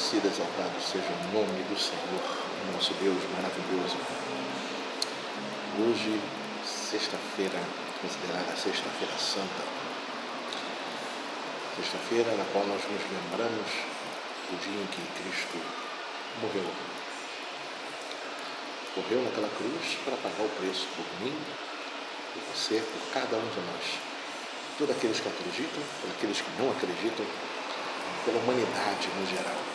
Engrandecido, exaltado seja o nome do Senhor, nosso Deus maravilhoso. Hoje, sexta-feira, considerada Sexta-feira Santa, sexta-feira na qual nós nos lembramos do dia em que Cristo morreu. Morreu naquela cruz para pagar o preço por mim, por você, por cada um de nós. Todos aqueles que acreditam, por aqueles que não acreditam, pela humanidade no geral.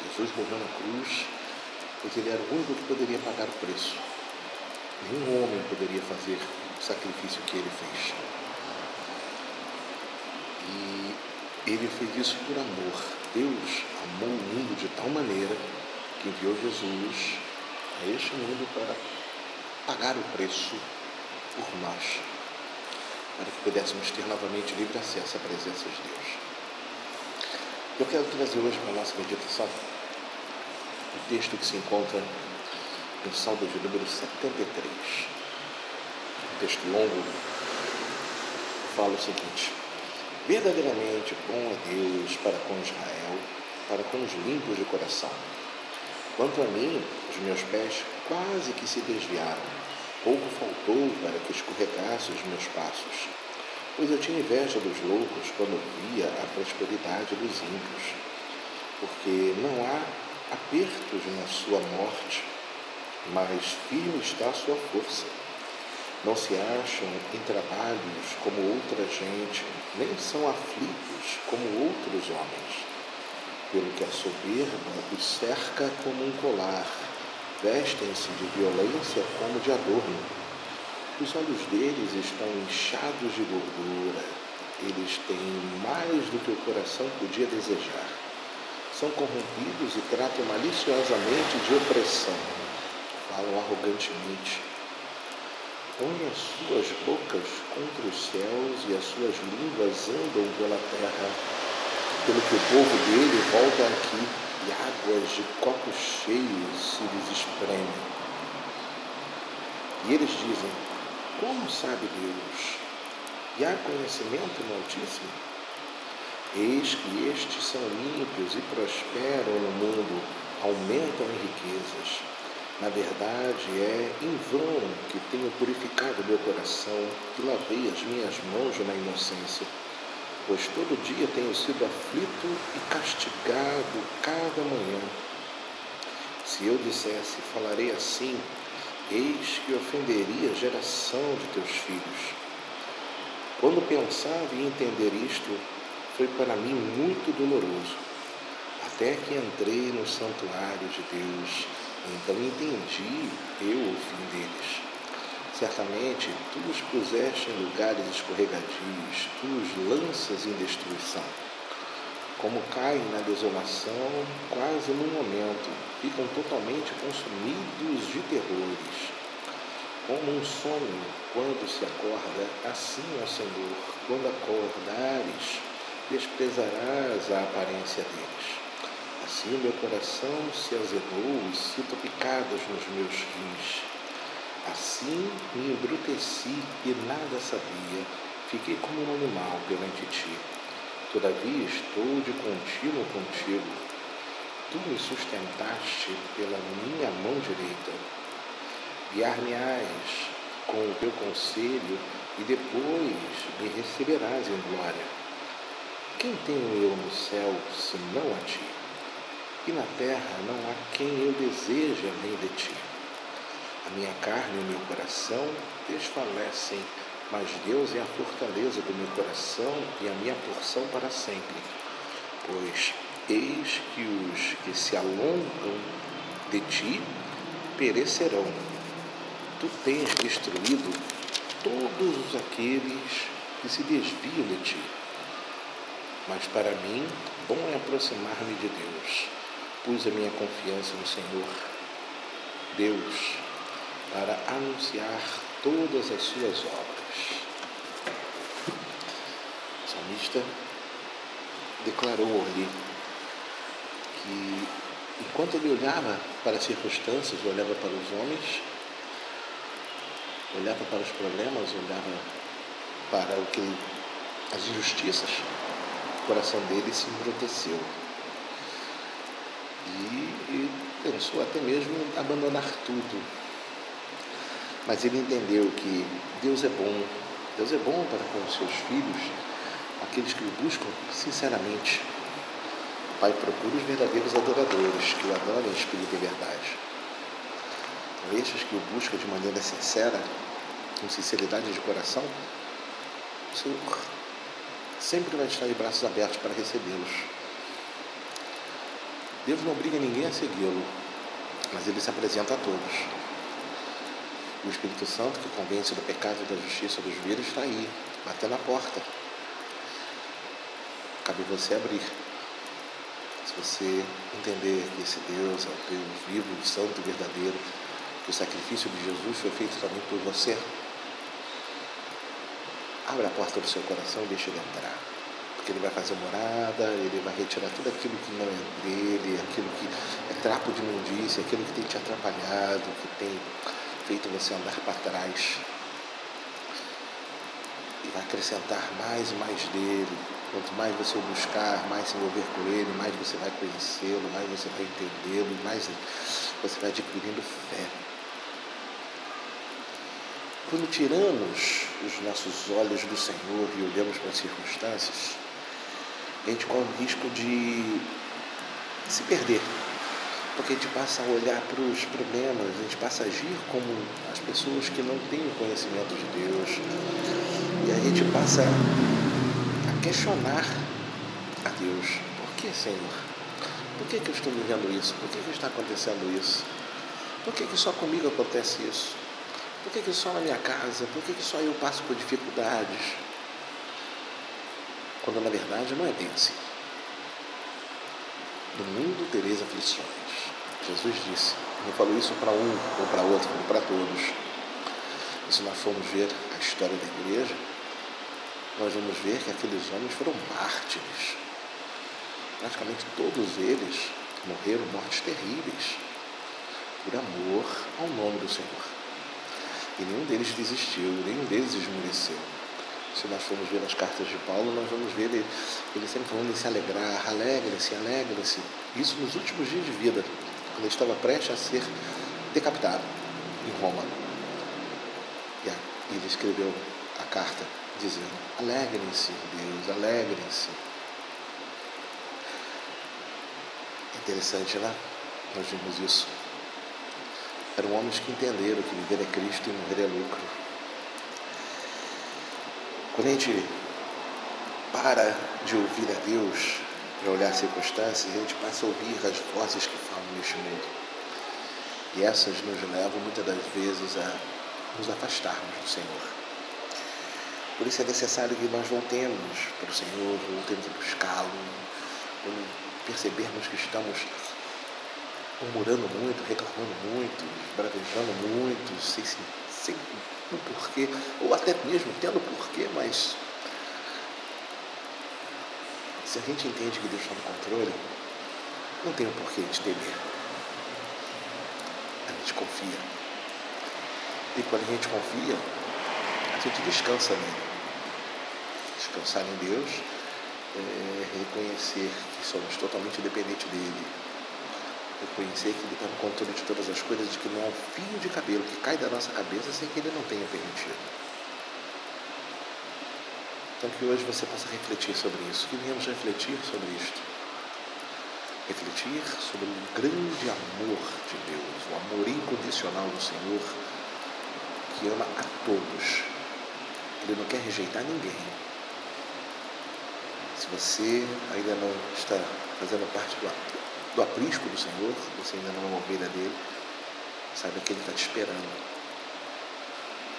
Jesus morreu na cruz porque ele era o único que poderia pagar o preço. Nenhum homem poderia fazer o sacrifício que ele fez. E ele fez isso por amor. Deus amou o mundo de tal maneira que enviou Jesus a este mundo para pagar o preço por nós, para que pudéssemos ter novamente livre acesso à presença de Deus. Eu quero trazer hoje para a nossa meditação o texto que se encontra no Salmo de número 73. Um texto longo, fala o seguinte: verdadeiramente bom é Deus para com Israel, para com os limpos de coração. Quanto a mim, os meus pés quase que se desviaram, pouco faltou para que escorregasse os meus passos. Pois eu tinha inveja dos loucos quando via a prosperidade dos ímpios, porque não há apertos na sua morte, mas firme está a sua força. Não se acham em trabalhos como outra gente, nem são aflitos como outros homens. Pelo que a soberba os cerca como um colar, vestem-se de violência como de adorno. Os olhos deles estão inchados de gordura, eles têm mais do que o coração podia desejar. São corrompidos e tratam maliciosamente de opressão, falam arrogantemente. Põem as suas bocas contra os céus e as suas línguas andam pela terra, pelo que o povo dele volta aqui e águas de copos cheios se lhes espremem. E eles dizem: como sabe Deus? E há conhecimento no Altíssimo? Eis que estes são ímpios e prosperam no mundo, aumentam em riquezas. Na verdade, é em vão que tenho purificado meu coração e lavei as minhas mãos na inocência, pois todo dia tenho sido aflito e castigado cada manhã. Se eu dissesse, falarei assim, eis que ofenderia a geração de teus filhos. Quando pensava em entender isto, foi para mim muito doloroso, até que entrei no santuário de Deus, então entendi eu o fim deles. Certamente, tu os puseste em lugares escorregadios, tu os lanças em destruição. Como caem na desolação, quase num momento, ficam totalmente consumidos de terrores. Como um sonho, quando se acorda, assim, ó Senhor, quando acordares, desprezarás a aparência deles. Assim o meu coração se azedou e sinto picadas nos meus rins. Assim me embruteci e nada sabia, fiquei como um animal perante ti. Todavia estou de contínuo contigo. Tu me sustentaste pela minha mão direita. Guiar-me-ás com o teu conselho e depois me receberás em glória. Quem tenho eu no céu, senão a ti? E na terra não há quem eu deseje além de ti. A minha carne e o meu coração desfalecem, mas Deus é a fortaleza do meu coração e a minha porção para sempre. Pois eis que os que se alongam de ti perecerão. Tu tens destruído todos aqueles que se desviam de ti. Mas para mim, bom é aproximar-me de Deus. Pus a minha confiança no Senhor, Deus, para anunciar todas as suas obras. O salmista declarou ali que enquanto ele olhava para as circunstâncias, olhava para os homens, olhava para os problemas, olhava para as injustiças, o coração dele se embruteceu. e pensou até mesmo em abandonar tudo. Mas ele entendeu que Deus é bom para com os seus filhos, aqueles que o buscam sinceramente. O Pai procura os verdadeiros adoradores, que o adoram em espírito e verdade. Então, estes que o buscam de maneira sincera, com sinceridade de coração, o Senhor sempre vai estar de braços abertos para recebê-los. Deus não obriga ninguém a segui-lo, mas ele se apresenta a todos. O Espírito Santo, que convence do pecado, da justiça, dos vírus, está aí, batendo a porta. Cabe você abrir. Se você entender que esse Deus é o Deus vivo, santo, verdadeiro, que o sacrifício de Jesus foi feito também por você, abra a porta do seu coração e deixe ele entrar. Porque ele vai fazer morada, ele vai retirar tudo aquilo que não é dele, aquilo que é trapo de imundícia, aquilo que tem te atrapalhado, que tem feito você andar para trás. E vai acrescentar mais e mais dele. Quanto mais você o buscar, mais se envolver com ele, mais você vai conhecê-lo, mais você vai entendê-lo, mais você vai adquirindo fé. Quando tiramos os nossos olhos do Senhor e olhamos para as circunstâncias, a gente corre o risco de se perder. Porque a gente passa a olhar para os problemas, a gente passa a agir como as pessoas que não têm o conhecimento de Deus. E a gente passa a questionar a Deus. Por que, Senhor? Por que eu estou vivendo isso? Por que está acontecendo isso? Por que só comigo acontece isso? Por que só na minha casa? Por que só eu passo por dificuldades? Quando na verdade não é bem assim. No mundo tereis aflições. Jesus disse, não falou isso para um ou para outro, falou para todos. E se nós formos ver a história da igreja, nós vamos ver que aqueles homens foram mártires. Praticamente todos eles morreram mortes terríveis, por amor ao nome do Senhor. E nenhum deles desistiu, nenhum deles esmoreceu. Se nós formos ver as cartas de Paulo, nós vamos ver ele sempre falando em se alegrar, alegrem-se, alegrem-se. Isso nos últimos dias de vida, quando ele estava prestes a ser decapitado em Roma. E ele escreveu a carta dizendo, alegrem-se, Deus, alegrem-se. Interessante, né? Nós vimos isso. Eram homens que entenderam que viver é Cristo e morrer é lucro. Quando a gente para de ouvir a Deus, para olhar as circunstâncias, a gente passa a ouvir as vozes que falam neste mundo. E essas nos levam muitas das vezes a nos afastarmos do Senhor. Por isso é necessário que nós voltemos para o Senhor, voltemos a buscá-lo, quando percebermos que estamos murmurando muito, reclamando muito, bravejando muito, sem um porquê, ou até mesmo tendo porquê, mas se a gente entende que Deus está no controle, não tem um porquê de temer. A gente confia. E quando a gente confia, a gente descansa nele. Descansar em Deus é reconhecer que somos totalmente dependentes dele. Reconhecer que ele está no controle de todas as coisas, de que não há um fio de cabelo que cai da nossa cabeça sem que ele não tenha permitido. Então que hoje você possa refletir sobre isso, que venhamos refletir sobre isto. Refletir sobre o grande amor de Deus, o amor incondicional do Senhor, que ama a todos. Ele não quer rejeitar ninguém. Se você ainda não está fazendo parte do aprisco do Senhor, você ainda não é uma ovelha dele, saiba que ele está te esperando.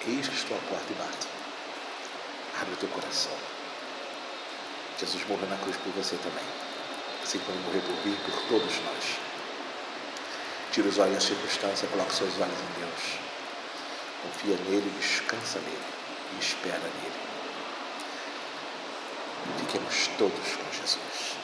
Eis que estou à porta e bato. Abre o teu coração. Jesus morreu na cruz por você também, assim como morreu por mim, por todos nós. Tira os olhos da circunstância, coloca seus olhos em Deus. Confia nele, descansa nele e espera nele. Fiquemos todos com Jesus.